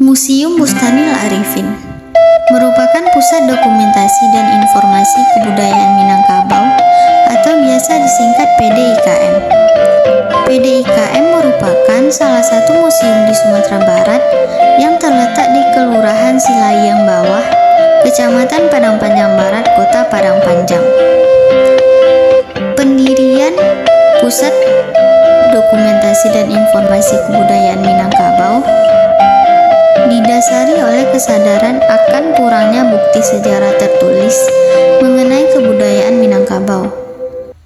Museum Bustanil Arifin merupakan pusat dokumentasi dan informasi kebudayaan Minangkabau atau biasa disingkat PDIKM. PDIKM merupakan salah satu museum di Sumatera Barat yang terletak di Kelurahan Silayang Bawah, Kecamatan Padang Panjang Barat, Kota Padang Panjang. Pendirian Pusat Dokumentasi dan Informasi Kebudayaan Minangkabau didasari oleh kesadaran akan kurangnya bukti sejarah tertulis mengenai kebudayaan Minangkabau.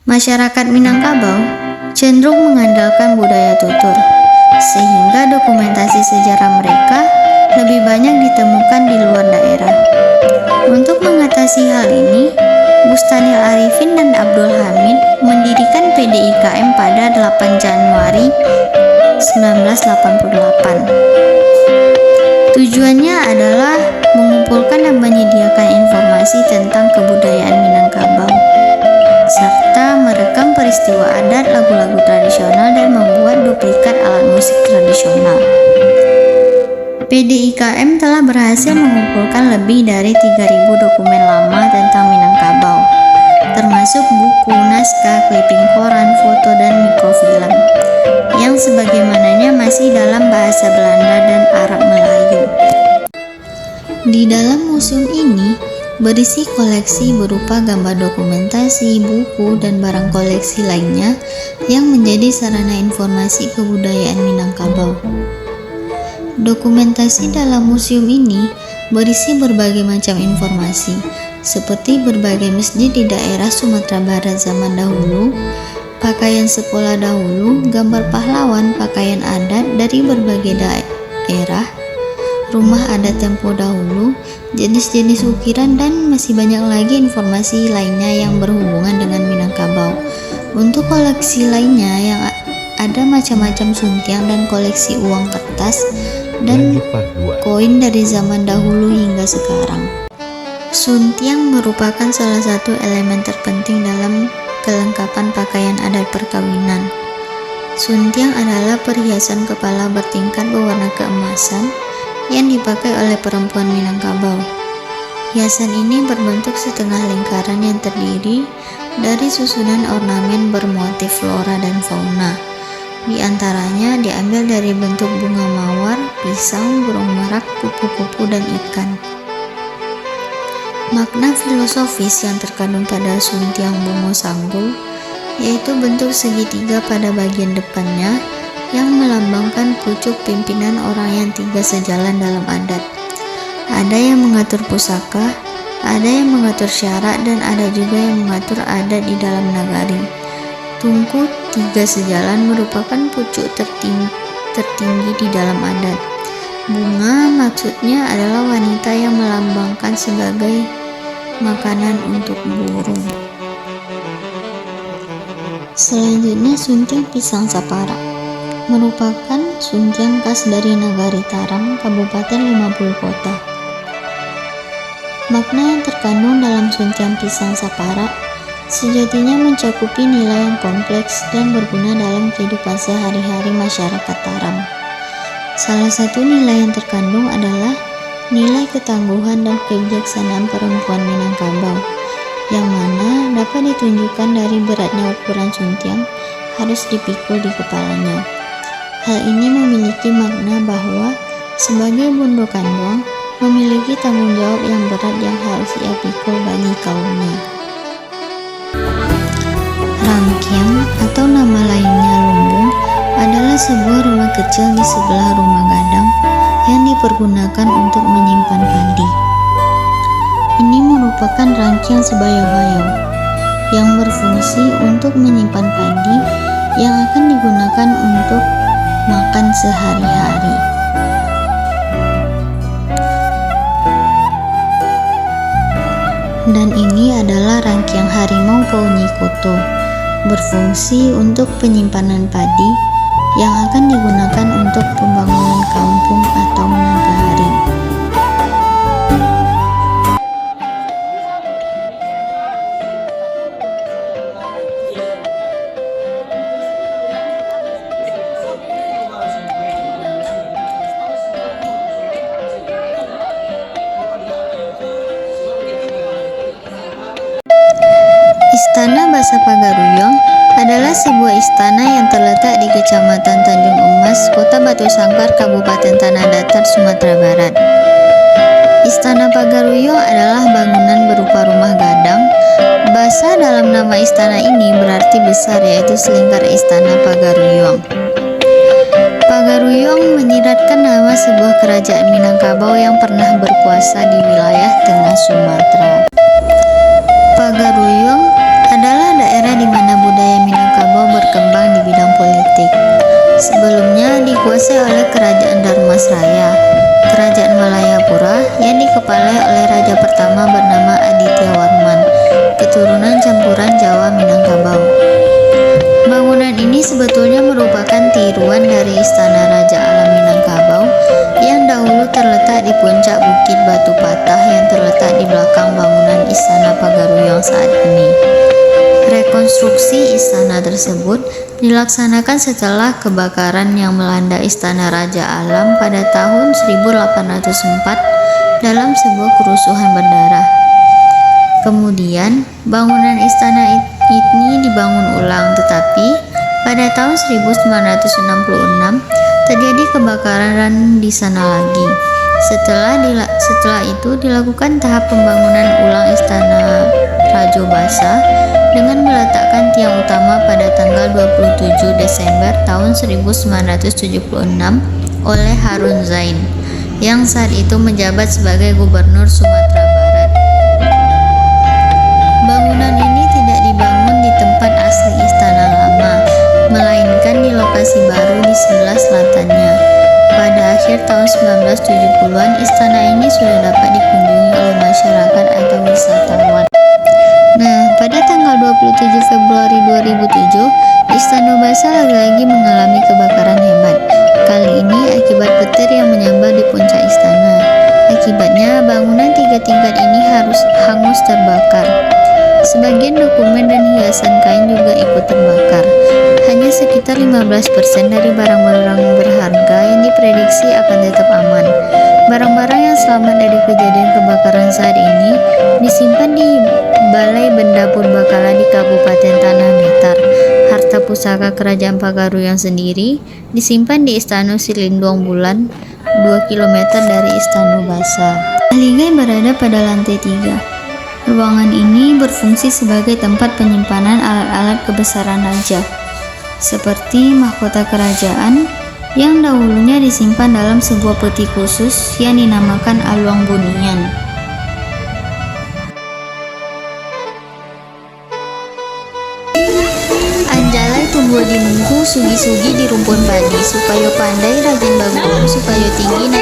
Masyarakat Minangkabau cenderung mengandalkan budaya tutur, sehingga dokumentasi sejarah mereka lebih banyak ditemukan di luar daerah. Untuk mengatasi hal ini, Bustanil Arifin dan Abdul Hamid mendirikan PDIKM pada 8 Januari 1988. Tujuannya adalah mengumpulkan dan menyediakan informasi tentang kebudayaan Minangkabau, serta merekam peristiwa adat, lagu-lagu tradisional, dan membuat duplikat alat musik tradisional. PDIKM telah berhasil mengumpulkan lebih dari 3.000 dokumen lama tentang Minangkabau, termasuk buku, naskah, clipping koran, foto, dan mikrofilm, yang sebagaimananya masih dalam bahasa Belanda dan Arab Melayu. Di dalam museum ini berisi koleksi berupa gambar dokumentasi, buku, dan barang koleksi lainnya yang menjadi sarana informasi kebudayaan Minangkabau. Dokumentasi dalam museum ini berisi berbagai macam informasi, seperti berbagai masjid di daerah Sumatera Barat zaman dahulu, pakaian sekolah dahulu, gambar pahlawan, pakaian adat dari berbagai daerah, rumah adat tempo dahulu, jenis-jenis ukiran, dan masih banyak lagi informasi lainnya yang berhubungan dengan Minangkabau. Untuk koleksi lainnya yang ada macam-macam suntiang dan koleksi uang kertas dan koin dari zaman dahulu hingga sekarang. Suntiang merupakan salah satu elemen terpenting dalam kelengkapan pakaian adat perkawinan. Suntiang adalah perhiasan kepala bertingkat berwarna keemasan yang dipakai oleh perempuan Minangkabau. Hiasan ini berbentuk setengah lingkaran yang terdiri dari susunan ornamen bermotif flora dan fauna. Di antaranya diambil dari bentuk bunga mawar, pisang, burung merak, kupu-kupu, dan ikan. Makna filosofis yang terkandung pada suntiang bungo sanggul yaitu bentuk segitiga pada bagian depannya yang melambangkan pucuk pimpinan orang yang tiga sejalan dalam adat. Ada yang mengatur pusaka, ada yang mengatur syarak, dan ada juga yang mengatur adat di dalam nagari. Tungku tiga sejalan merupakan pucuk tertinggi di dalam adat. Bunga maksudnya adalah wanita yang melambangkan sebagai makanan untuk burung. Selanjutnya suntiang pisang sapara merupakan suntiang khas dari Nagari Tarang, Kabupaten 50 Kota. Makna yang terkandung dalam suntiang pisang sapara sejatinya mencakupi nilai yang kompleks dan berguna dalam kehidupan sehari-hari masyarakat Tarang. Salah satu nilai yang terkandung adalah nilai ketangguhan dan kebijaksanaan perempuan Minangkabau, yang mana dapat ditunjukkan dari beratnya ukuran suntiang harus dipikul di kepalanya. Hal ini memiliki makna bahwa sebagai bondo kandung memiliki tanggung jawab yang berat yang harus ia pikul bagi kaumnya. Rangkiang atau nama lainnya lumbung adalah sebuah rumah kecil di sebelah rumah gadang yang dipergunakan untuk menyimpan padi. Ini merupakan rangkiang sebayau-bayau yang berfungsi untuk menyimpan padi yang akan digunakan untuk makan sehari-hari. Dan ini adalah rangkiang harimau Paunyi-Koto, berfungsi untuk penyimpanan padi yang akan digunakan untuk pembangunan kampung atau nagari. Pagaruyung adalah sebuah istana yang terletak di Kecamatan Tanjung Emas, Kota Batu Sangkar, Kabupaten Tanah Datar, Sumatera Barat. Istana Pagaruyung adalah bangunan berupa rumah gadang. Bahasa dalam nama istana ini berarti besar, yaitu selingkar Istana Pagaruyung. Pagaruyung menyiratkan nama sebuah kerajaan Minangkabau yang pernah berkuasa di wilayah tengah Sumatera. Pagaruyung adalah daerah di mana budaya Minangkabau berkembang di bidang politik. Sebelumnya dikuasai oleh Kerajaan Dharmasraya, Kerajaan Malayapura yang dikepalai oleh raja pertama bernama Adityawarman, keturunan campuran Jawa Minangkabau. Bangunan ini sebetulnya merupakan tiruan dari Istana Raja Alam Minangkabau yang dahulu terletak di puncak Bukit Batu Patah yang terletak di belakang bangunan Istana Pagaruyung saat ini. Rekonstruksi istana tersebut dilaksanakan setelah kebakaran yang melanda Istana Raja Alam pada tahun 1804 dalam sebuah kerusuhan berdarah. Kemudian, bangunan istana ini dibangun ulang, tetapi pada tahun 1966 terjadi kebakaran di sana lagi. Setelah itu dilakukan tahap pembangunan ulang Istana Rajo Basa dengan meletakkan tiang utama pada tanggal 27 Desember tahun 1976 oleh Harun Zain yang saat itu menjabat sebagai Gubernur Sumatera Barat. Bangunan ini tidak dibangun di tempat asli istana lama, melainkan di lokasi baru di sebelah selatannya. Pada akhir tahun 1970-an, istana ini sudah dapat dikunjungi oleh masyarakat atau wisatawan. Nah, pada tanggal 27 Februari 2007, Istana Basa lagi-lagi mengalami kebakaran hebat. Kali ini akibat petir yang menyambar di puncak istana. Akibatnya, bangunan 3 tingkat ini harus hangus terbakar. Sebagian dokumen dan hiasan kain juga ikut terbakar. Hanya sekitar 15% dari barang-barang berharga yang diprediksi akan tetap aman. Barang-barang yang selamat dari kejadian kebakaran saat ini disimpan di Balai Benda Purbakala di Kabupaten Tanah Datar. Harta pusaka Kerajaan Pagaruyung sendiri disimpan di Istana Silinduang Bulan, 2 km dari Istana Basa. Ahligai berada pada lantai 3. Ruangan ini berfungsi sebagai tempat penyimpanan alat-alat kebesaran raja, seperti mahkota kerajaan yang dahulunya disimpan dalam sebuah peti khusus yang dinamakan Aluang Bunian. Anjalai tumbuh di mungku, sugi-sugi di rumpun padi, supaya pandai rajin bangun, supaya tinggi naik